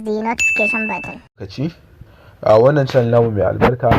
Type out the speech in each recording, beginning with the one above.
the notification button. A wannan channel namu mai albarka,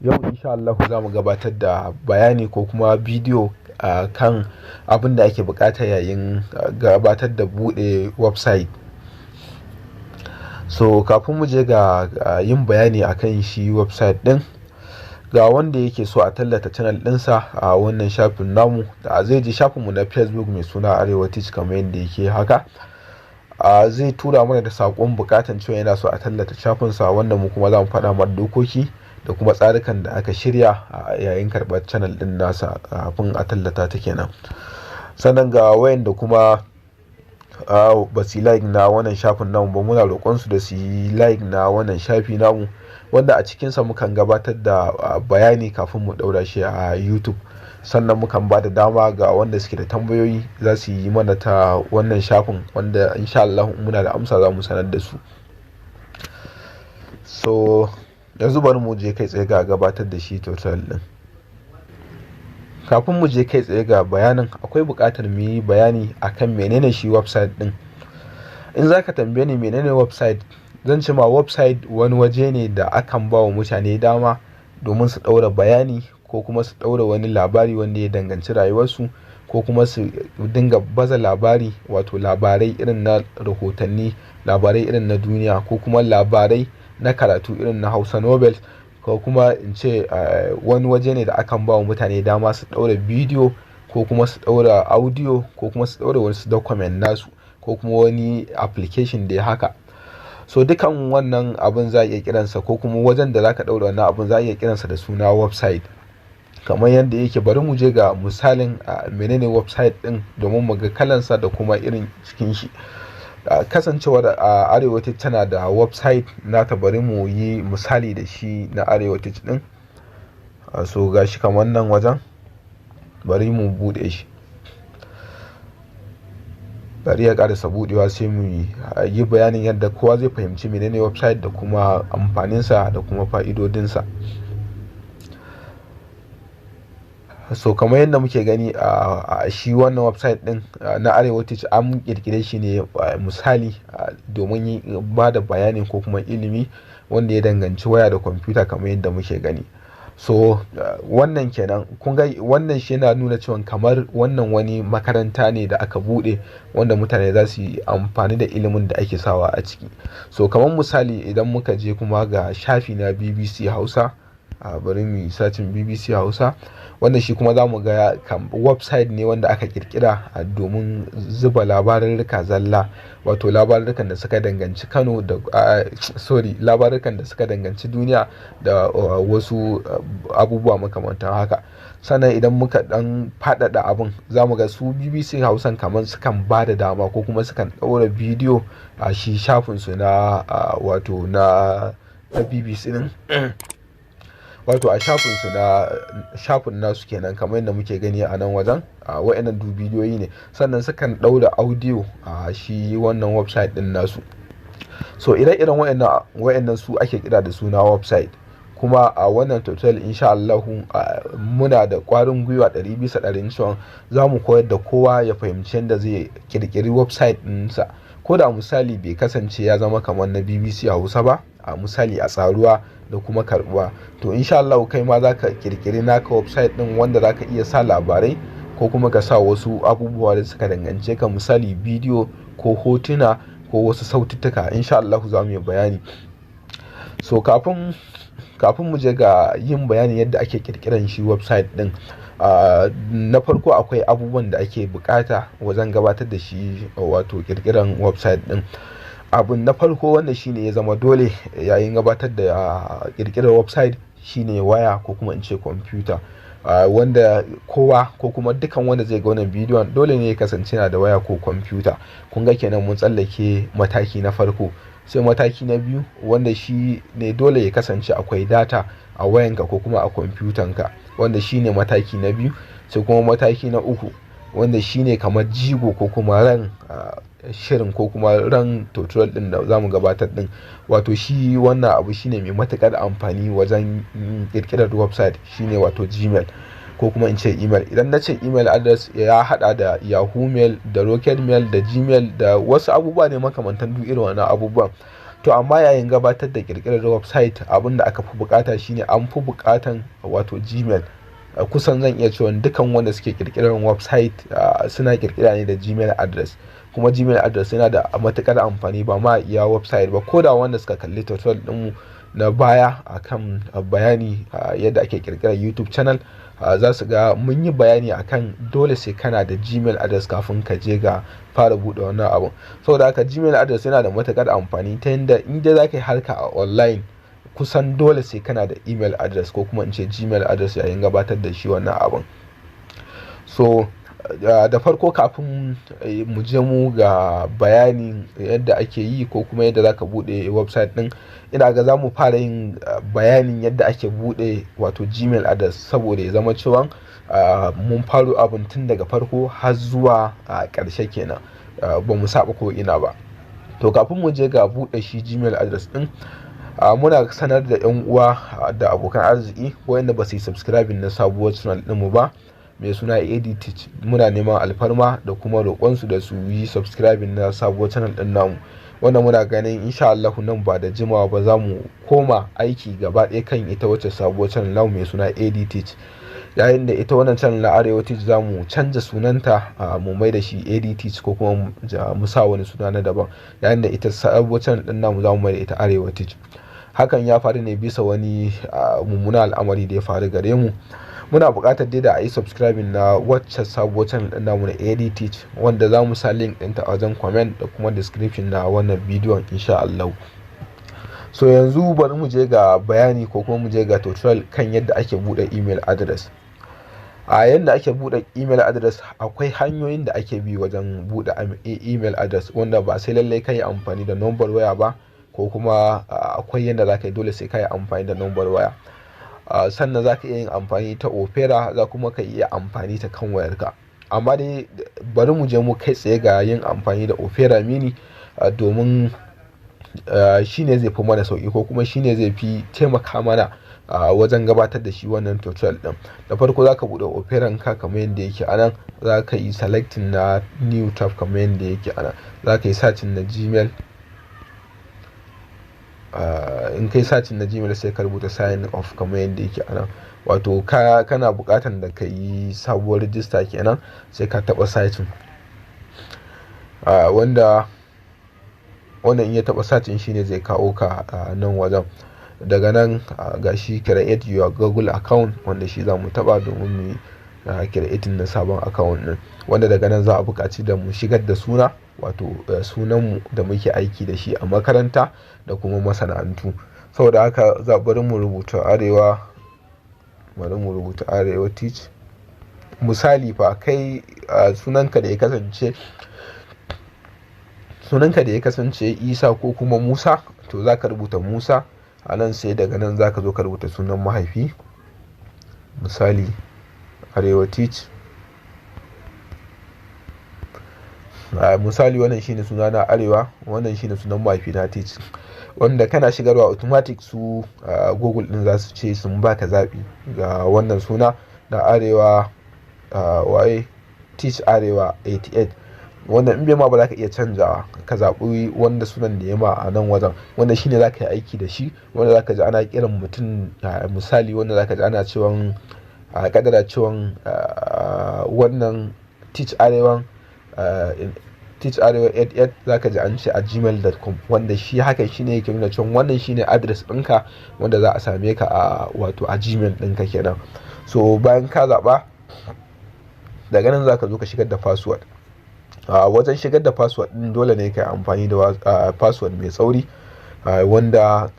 yau insha Allah za mu gabatar da bayani ko kuma bidiyo kan abin da ake bukata yayin gabatar da bude website. So kafin mu je ga yin bayani akan shi website din, ga wanda yake so a tallata channel dinsa a wannan shafin namu, da zai je shafinmu na Facebook mai suna Arewa Teach kamar yadda yake haka. Zai tura mana da sakon bukatan cewa yana so a tallata shafinsa, wanda mu kuma za mu faɗa mar dokoki da kuma tsarukan da aka shirya yayin karɓar channel din nasa kafin a tallata ta kenan. Sannan ga wayanda kuma ba su like na wannan shafin namu ba, muna roƙon su da su yi like na wannan shafi namu, wanda a cikinsa mukan gabatar da bayani kafin mu ɗaura shi a YouTube. Sannan mukan ba da dama ga wanda suke da tambayoyi za su yi mana ta wannan shafin, wanda insha Allah muna da amsa za mu sanar da su. So yanzu bari mu je kai tsaye ga gabatar da shi tutorial din. Kafin mu je kai tsaye ga bayanin, akwai buƙatar mu yi bayani akan menene shi website din. In zaka tambaye ni menene website, zan ce ma website wani waje ne da akan ba wa mutane dama domin su ɗaura bayani ko kuma su ɗaura wani labari wanda ya danganci rayuwarsu, ko kuma su dinga baza labari, wato labarai irin na rahotanni, labarai irin na duniya, ko kuma labarai na karatu irin na Hausa Nobel, ko kuma in ce wani waje ne da akan ba wa mutane dama su ɗaura bidiyo ko kuma su ɗaura audio ko kuma su ɗaura wasu document nasu ko kuma wani application da ya haka. So dukan wannan abin za a iya kiransa, ko kuma wajen da zaka ɗaura wannan abin za a iya kiransa da suna website. Kamar yadda yake, bari mu je ga misalin menene website din domin mu ga kalansa da kuma irin cikin shi. Kasancewar Arewa Teach tana da website nata, bari mu yi misali da shi na Arewa Teach din. So gashi kamar nan wajen, bari mu bude shi, bari ya karasa budewa sai mu yi bayanin yadda kowa zai fahimci menene website da kuma amfaninsa da kuma fa'idodinsa. So kamar yadda muke gani a shi wannan website din na Arewa Teach, an kirkire shi ne misali domin ba da bayani ko kuma ilimi wanda ya danganci waya da kwamfuta kamar yadda muke gani. So wannan kenan, kun ga wannan shi yana nuna cewa kamar wannan wani makaranta ne da aka bude wanda mutane za su yi amfani da ilimin da ake sawa a ciki. So kamar misali, idan muka je kuma ga shafi na BBC Hausa, bari mu yi sacin BBC Hausa, wanda shi kuma za mu ga website ne wanda aka kirkira domin zuba labarurruka zalla, wato labarurrukan da suka danganci Kano da labarurrukan da suka danganci duniya da wasu abubuwa makamantan haka. Sannan idan muka dan faɗaɗa abin, za mu ga su BBC Hausan kamar sukan ba da dama ko kuma sukan ɗaura bidiyo a shi shafinsu na wato na BBC din. Wato a shafinsu na shafin nasu kenan, kamar yadda muke gani a nan wajen, wa'annan duk bidiyoyi ne. Sannan sukan ɗaura audio a shi wannan website din nasu. So ire-iren wa'annan su ake kira da suna website. Kuma a wannan tutorial insha Allah muna da ƙwarin gwiwa 100% cewa za mu koyar da kowa ya fahimci yadda zai kirkiri website ɗinsa, ko da misali bai kasance ya zama kamar na BBC Hausa ba, a misali a tsaruwa da kuma karbuwa. To insha Allah kai ma za ka kirkiri naka website din wanda za ka iya sa labarai ko kuma ka sa wasu abubuwa da suka dangance ka, misali bidiyo ko hotuna ko wasu saututtuka. Insha Allah za mu yi bayani. So kafin mu je ga yin bayani yadda ake kirkiran shi website din, na farko akwai abubuwan da ake bukata wajen gabatar da shi wato kirkiran website din. Abun na farko wanda shine ya zama dole yayin gabatar da kirkirar website shine waya ko kuma in ce kwamfuta, wanda kowa ko kuma dukan wanda zai ga wannan bidiyon dole ne ya kasance na da waya ko kwamfuta. Kun ga kenan mun tsallake mataki na farko. Sai mataki na biyu, wanda shi ne dole ya kasance akwai data a wayanka ko kuma a kwamfutanka, wanda shine mataki na biyu. Sai kuma mataki na uku, wanda shine kamar jigo ko kuma ran shirin ko kuma ran tutorial din da zamu gabatar din, wato shi wannan abu shine mai matukar amfani wajen kirkirar website, shine wato Gmail. ko kuma in ce email. Idan na ce email address ya hada da yahoo mail da rocket mail da gmail da wasu abubuwa ne makamantan duk irin wannan abubuwan. To amma yayin gabatar da kirkirar website abin da aka fi bukata shine an fi bukatan wato gmail. Kusan zan iya cewa dukan wanda suke kirkirar website suna kirkira ne da gmail address, kuma gmail address yana da matukar amfani ba ma iya website ba. Ko da wanda suka kalli tutorial ɗinmu na baya akan bayani yadda ake kirkirar YouTube channel za su ga mun yi bayani akan dole sai kana da gmail address kafin ka je ga fara buɗe wannan abun. Saboda haka gmail address yana da matukar amfani ta yadda in dai za ka yi harka a online kusan dole sai kana da email address ko kuma in ce gmail address yayin gabatar da shi wannan abun. So da farko kafin mu je mu ga bayanin yadda ake yi ko kuma yadda za ka buɗe website ɗin, ina ga za mu fara yin bayanin yadda ake buɗe wato gmail address saboda ya zama cewa mun faro abin tun daga farko har zuwa ƙarshe kenan, ba mu saba ko ina ba. To kafin mu je ga buɗe shi gmail address ɗin, muna sanar da 'yan uwa da abokan arziki wayanda ba su yi subscribing na sabuwar channel ɗinmu ba mai suna Edit, muna neman alfarma da kuma roƙonsu da su yi subscribing na sabuwar channel ɗin namu, wanda muna ganin insha Allah nan ba da jimawa ba za mu koma aiki gaba ɗaya kan ita wacce sabuwar channel namu mai suna Edit. Yayin da ita wannan channel na Arewa Teach za mu canza sunanta mu mai da shi Edit ko kuma mu sa wani suna na daban, yayin da ita sabuwar channel ɗin namu za mu mai da ita Arewa Teach. Hakan ya faru ne bisa wani mummunan al'amari da ya faru gare mu. Muna buƙatar dai da a yi subscribing na wacce sabuwar channel ɗin namu na Edit, wanda za mu sa link ɗinta a wajen comment da kuma description na wannan bidiyon insha Allah. So yanzu bari mu je ga bayani ko kuma mu je ga tutorial kan yadda ake buɗe email address. A yadda ake buɗe email address akwai hanyoyin da ake bi wajen buɗe email address, wanda ba sai lallai ka yi amfani da number waya ba, ko kuma akwai yadda za ka yi dole sai ka yi amfani da number waya. Sannan za ka iya yin amfani ta opera, za kuma ka iya amfani ta kan wayarka. Amma dai bari mu je mu kai tsaye ga yin amfani da opera mini domin shine zai fi mana sauki ko kuma shine zai fi taimaka mana wajen gabatar da shi wannan tutorial din. Da farko za ka buɗe operan ka kamar yadda yake anan, za ka yi selecting na new tab kamar yadda yake anan, za ka yi searching na gmail. In kai searching na gmail sai ka rubuta sign off kamar yadda yake anan, wato kana buƙatar da ka yi sabuwar register kenan, sai ka taɓa searching wanda in ya taɓa searching shine zai kawo ka nan wajen. Daga nan gashi create your Google account, wanda shi za mu taɓa domin mu creating na sabon account ɗin, wanda daga nan za a buƙaci da mu shigar da suna, wato sunanmu da muke aiki da shi a makaranta da kuma masana'antu. Saboda haka bari mu rubuta Arewa Teach. Misali fa kai sunanka da ya kasance Isa ko kuma Musa, to za ka rubuta Musa a nan, sai daga nan za ka zo ka rubuta sunan mahaifi, misali Arewa Teach. Misali wannan shine suna na Arewa, wannan shine sunan mahaifi na Teach, wanda kana shigarwa automatic su Google din za su ce sun baka zaɓi ga wannan suna na Arewa Teach Arewa 88, wanda in bai ma ba za ka iya canjawa ka zaɓi wanda sunan da ya ma a nan wajen, wanda shine za ka yi aiki da shi, wanda za ka ji ana kiran mutum misali, wanda za ka ji ana cewa kadara cewa wannan Teach Arewa 88 za ka ji an ce a gmail.com, wanda shi haka shine yake nuna cewa wannan shine address ɗinka wanda za a same ka wato a gmail ɗinka kenan. So bayan ka zaɓa, daga nan za ka zo ka shigar da password. Wajen shigar da password ɗin dole ne ka yi amfani da password mai tsauri, wanda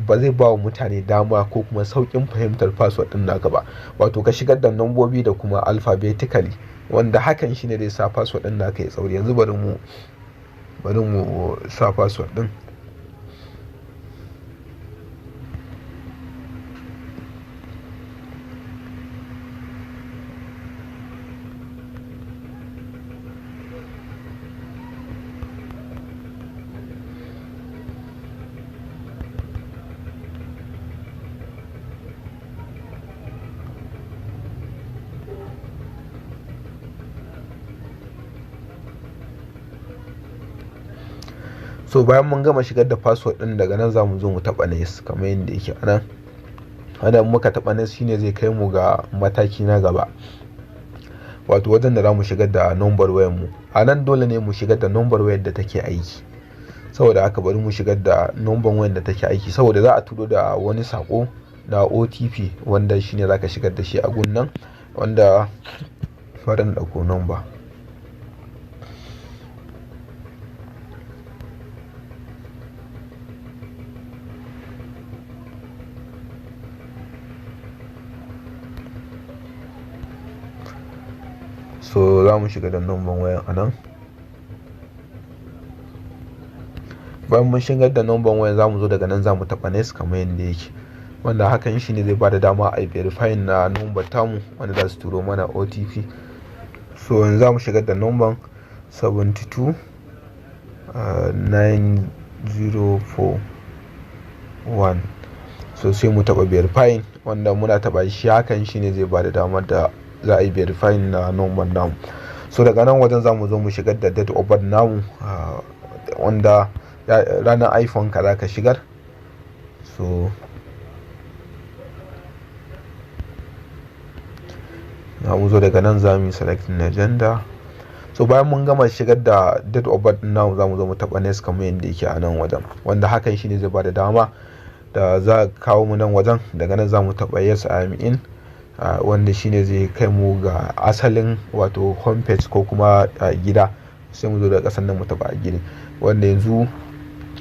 ba zai ba wa mutane dama ko kuma sauƙin fahimtar password ɗin naka ba, wato ka shigar da nambobi da kuma alphabetically, wanda hakan shine zai sa password ɗin naka ya tsauri. Yanzu bari mu sa password ɗin. So bayan mun gama shigar da password din, daga nan za mu zo mu taɓa next kamar yadda yake anan. Wannan muka taɓa next shine zai kai mu ga mataki na gaba, wato wajen da za mu shigar da number wayar mu. A nan dole ne mu shigar da number wayar da take aiki, saboda haka bari mu shigar da number wayar da take aiki, saboda za a turo da wani sako na OTP wanda shine zaka shigar da shi a gun nan, wanda farin dauko number. So za mu shiga da number wayan a nan. Bayan mun shigar da number wayan, za mu zo daga nan za mu taɓa next kamar yadda yake, wanda hakan shi ne zai bada dama a verify na number tamu wanda za su turo mana OTP. So yanzu za mu shigar da number 72 9041. So sai mu taɓa verify, wanda muna taɓa shi hakan shi ne zai bada damar da za a yi verify na number namu. So daga nan wajen za mu zo mu shigar da date of birth namu, wanda ranar iPhone ka za ka shigar. So za mu zo daga nan za mu yi selecting agenda. So bayan mun gama shigar da date of birth namu, za mu zo mu taɓa next kamar yadda yake a nan wajen, wanda hakan shi ne zai bada dama da za a kawo mu nan wajen. Daga nan za mu taɓa yes I am in, wanda shine zai kai mu ga asalin wato homepage ko kuma gida. Sai mu zo daga ƙasan nan mu taɓa gida, wanda yanzu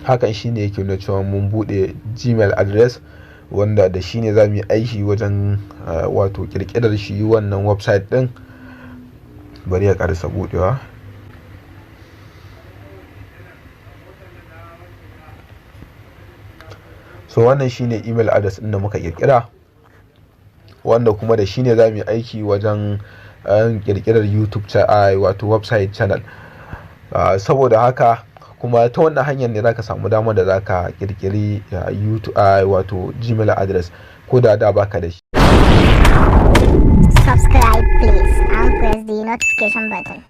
hakan shine yake nuna cewa mun bude Gmail address, wanda da shine za mu yi aiki wajen wato kirkirar shi wannan website din. Bari ya karasa budewa. So wannan shine email address din da muka kirkira, wanda kuma da shine za mu yi aiki wajen kirkirar YouTube wato website channel. Saboda haka kuma ta wannan hanyar ne zaka samu damar da zaka kirkiri YouTube wato Gmail address ko da baka da shi. Subscribe please and press the notification button.